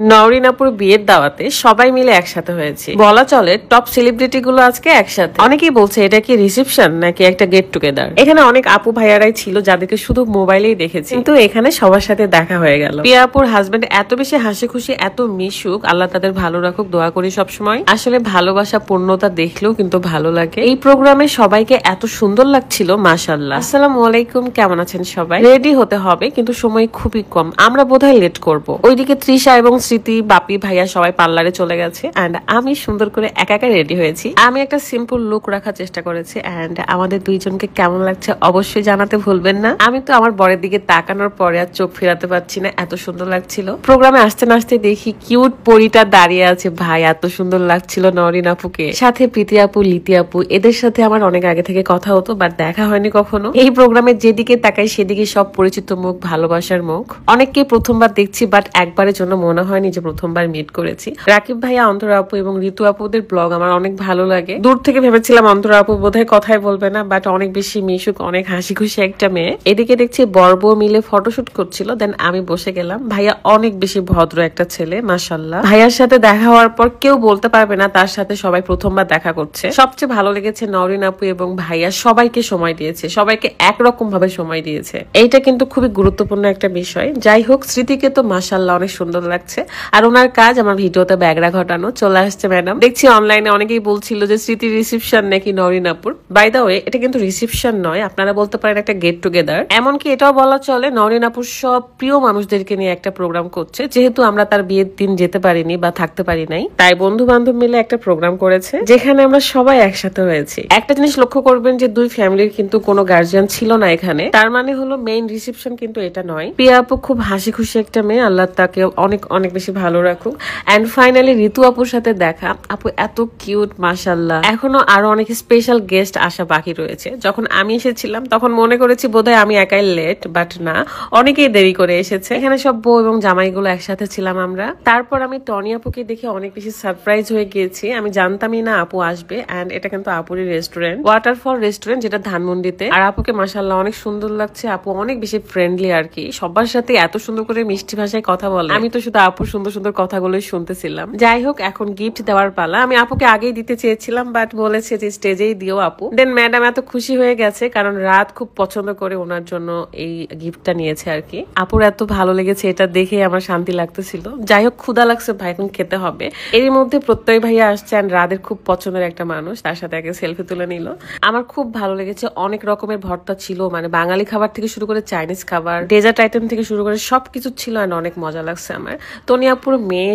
নওরিনাপুর বিয়ের দাওয়াতে সবাই মিলে একসাথে হয়েছে, বলা চলে টপ সেলিব্রিটি গুলো আজকে একসাথে। অনেকেই বলছে এটা কি রিসেপশন নাকি একটা গেট টুগেদার। এখানে অনেক আপু ভাইয়ারাই ছিল যাদেরকে শুধু মোবাইলেই দেখেছি, কিন্তু এখানে সবার সাথে দেখা হয়ে গেল। প্রিয়া আপুর হাজবেন্ড এত বেশি হাসি খুশি, এত মিশুক, আল্লাহ তাদের ভালো রাখুক, দোয়া করি সবসময়। আসলে ভালোবাসা পূর্ণতা দেখলেও কিন্তু ভালো লাগে। এই প্রোগ্রামে সবাইকে এত সুন্দর লাগছিল, মাশাআল্লাহ। আসসালামু আলাইকুম, কেমন আছেন সবাই? রেডি হতে হবে কিন্তু সময় খুবই কম, আমরা বোধহয় লেট করব। ওইদিকে তৃষা এবং স্মৃতি, বাপি ভাইয়া সবাই পার্লারে চলে গেছে এন্ড আমি সুন্দর করে একা একা রেডি হয়েছি। আমি একটা সিম্পল লুক রাখার চেষ্টা করেছি এন্ড আমাদের দুইজনকে কেমন লাগছে অবশ্যই জানাতে ভুলবেন না। আমি তো আমার বরের দিকে তাকানোর পরে আর চোখ ফেরাতে পারছি না, এত সুন্দর লাগছিল। প্রোগ্রামে আসতে না আসতে দেখি কিউট পরিটা দাঁড়িয়ে আছে, ভাই এত সুন্দর লাগছিল নওরিন আপুকে, সাথে প্রীতি আপু, লিতি আপু। এদের সাথে আমার অনেক আগে থেকে কথা হতো, বাট দেখা হয়নি কখনো। এই প্রোগ্রামে যেদিকে তাকাই সেদিকে সব পরিচিত মুখ, ভালোবাসার মুখ। অনেককে প্রথমবার দেখছি, বাট একবারের জন্য মনে হয়নি যে প্রথমবার মিট করেছি। রাকিব ভাইয়া, অন্তরা আপু এবং ঋতু আপুদের ব্লগ আমার অনেক ভালো লাগে। দূর থেকে ভেবেছিলাম অন্তরা আপু বোধহয় কথাই বলবে না, বাট অনেক বেশি মিশুক, অনেক হাসি খুশি একটা মেয়ে। এদিকে দেখছি বর্ব মিলে ফটোশুট করছিল, দেন আমি বসে গেলাম। ভাইয়া অনেক বেশি ভদ্র একটা ছেলে, মাশাআল্লাহ। ভাইয়ার সাথে দেখা হওয়ার পর কেউ বলতে পারবে না তার সাথে সবাই প্রথমবার দেখা করছে। সবচেয়ে ভালো লেগেছে নওরিন আপু এবং ভাইয়া সবাইকে সময় দিয়েছে, সবাইকে একরকম ভাবে সময় দিয়েছে। এইটা কিন্তু খুবই গুরুত্বপূর্ণ একটা বিষয়। যাই হোক, স্মৃতিকে তো মাশাআল্লাহ অনেক সুন্দর লাগছে, আর ওনার কাজ আমার ভিডিওতে ব্যাগরা ঘটানো। চলে আসছে ম্যাডাম। দেখছি অনলাইনে অনেকেই বলছিল যে স্মৃতি রিসেপশন নাকি নওরিন আপুর। বাই দা ওয়ে, এটা কিন্তু রিসেপশন নয়, আপনারা বলতে পারেন একটা গেট টুগেদার। এমনকি এটাও বলা চলে নওরিন আপুর সব প্রিয় মানুষদেরকে নিয়ে একটা প্রোগ্রাম করছে, যেহেতু আমরা তার বিয়ের দিন যেতে পারিনি বা থাকতে পারি নাই, তাই বন্ধু বান্ধব মিলে একটা প্রোগ্রাম করেছে যেখানে আমরা সবাই একসাথে হয়েছি। একটা জিনিস লক্ষ্য করবেন যে দুই ফ্যামিলির কিন্তু কোনো গার্জিয়ান ছিল না এখানে, তার মানে হলো মেইন রিসেপশন কিন্তু এটা নয়। প্রিয়া আপু খুব হাসি খুশি একটা মেয়ে, আল্লাহ তাকে অনেক অনেক বেশি ভালো রাখুক। এন্ড ফাইনালি ঋতু আপুর সাথে দেখা। আপু এত কিউট, মাশাআল্লাহ। এখনো আরো অনেক স্পেশাল গেস্ট আসা বাকি রয়েছে। যখন আমি এসেছিলাম তখন মনে করেছি বোধহয় আমি একাই লেট, বাট না, অনেকেই দেরি করে এসেছে। এখানে সব বউ এবং জামাইগুলো একসাথে ছিলাম আমরা। তারপর আমি টনি আপুকে দেখে অনেক বেশি সারপ্রাইজ হয়ে গিয়েছি। আমি জানতামই না আপু আসবে। এন্ড এটা কিন্তু আপুরই রেস্টুরেন্ট, ওয়াটারফল রেস্টুরেন্ট, যেটা ধানমন্ডিতে। আর আপুকে মাশাআল্লাহ অনেক সুন্দর লাগছে। আপু অনেক বেশি ফ্রেন্ডলি আর কি, সবার সাথে এত সুন্দর করে মিষ্টি ভাষায় কথা বলে। আমি তো শুধু আপুর সুন্দর সুন্দর কথাগুলোই শুনতেছিলাম। যাই হোক, এখন গিফট দেওয়ার পালা। আমি আপুকে আগেই দিতে চেয়েছিলাম, বাট বলেছে যে স্টেজেই দিও আপু। দেন ম্যাডাম এত খুশি হয়ে গেছে, কারণ রাত খুব পছন্দ করে ওনার জন্য এই গিফটটা নিয়েছে আর কি। আপুর এত ভালো লেগেছে, এটা দেখে আমার শান্তি লাগতেছিল। যাই হোক, ক্ষুধা লাগছে ভাই, এখন খেতে হবে। এর মধ্যে প্রত্যয় ভাইয়া আসছে, আর রাদের খুব পছন্দের একটা মানুষ, তার সাথে আগে সেলফি তুলে নিল। আমার খুব ভালো লেগেছে, অনেক রকমের ভর্তা ছিল, মানে বাঙালি খাবার থেকে শুরু করে চাইনিজ খাবার, ডেজার্ট আইটেম থেকে শুরু করে সবকিছু ছিল, আর অনেক মজা লাগছে আমার। টনি আপুর মেয়ে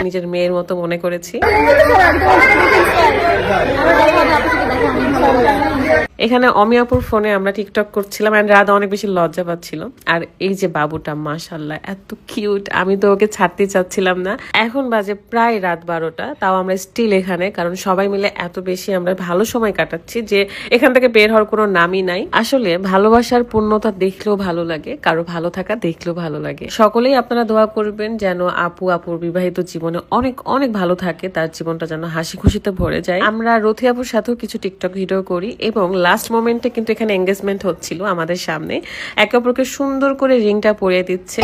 নিজের মেয়ের মতো মনে করেছি। এখানে অমিয়াপুর ফোনে আমরা টিকটক করছিলাম, এন্ড রাধা অনেক বেশি লজ্জা পাচ্ছিল। আর এই যে বাবুটা, মাশাআল্লাহ এত কিউট, আমি তো ওকে ছাড়তে চাচ্ছিলাম না। এখন বাজে প্রায় রাত 12টা, তাও আমরা স্টিল এখানে, কারণ সবাই মিলে এত বেশি আমরা ভালো সময় কাটাচ্ছি যে এখান থেকে বের হওয়ার কোনো নামই নাই। আসলে ভালোবাসার পূর্ণতা দেখলেও ভালো লাগে, কারো ভালো থাকা দেখলেও ভালো লাগে। সকলেই আপনারা দোয়া করবেন যেন আপুর বিবাহিত জীবনে অনেক অনেক ভালো থাকে, তার জীবনটা যেন হাসি খুশিতে ভরে যায়। আমরা রথি আপুর সাথেও কিছু টিকটক ভিডিও করি, এবং লাস্ট মোমেন্টে কিন্তু এখানে এঙ্গেজমেন্ট হচ্ছিল আমাদের সামনে। একে অপরকে সুন্দর করে রিংটা পরিয়ে দিচ্ছে।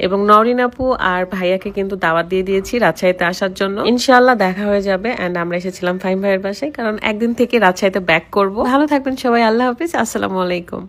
এবং নওরিন আপু আর ভাইয়াকে কিন্তু দাওয়াত দিয়ে দিয়েছি রাজশাহীতে আসার জন্য। ইনশাআল্লাহ দেখা হয়ে যাবে। এন্ড আমরা এসেছিলাম ফাহিম ভাইয়ের বাসায়, কারণ একদিন থেকে রাজশাহীতে ব্যাক করব। ভালো থাকবেন সবাই, আল্লাহ হাফিজ, আসসালামু আলাইকুম।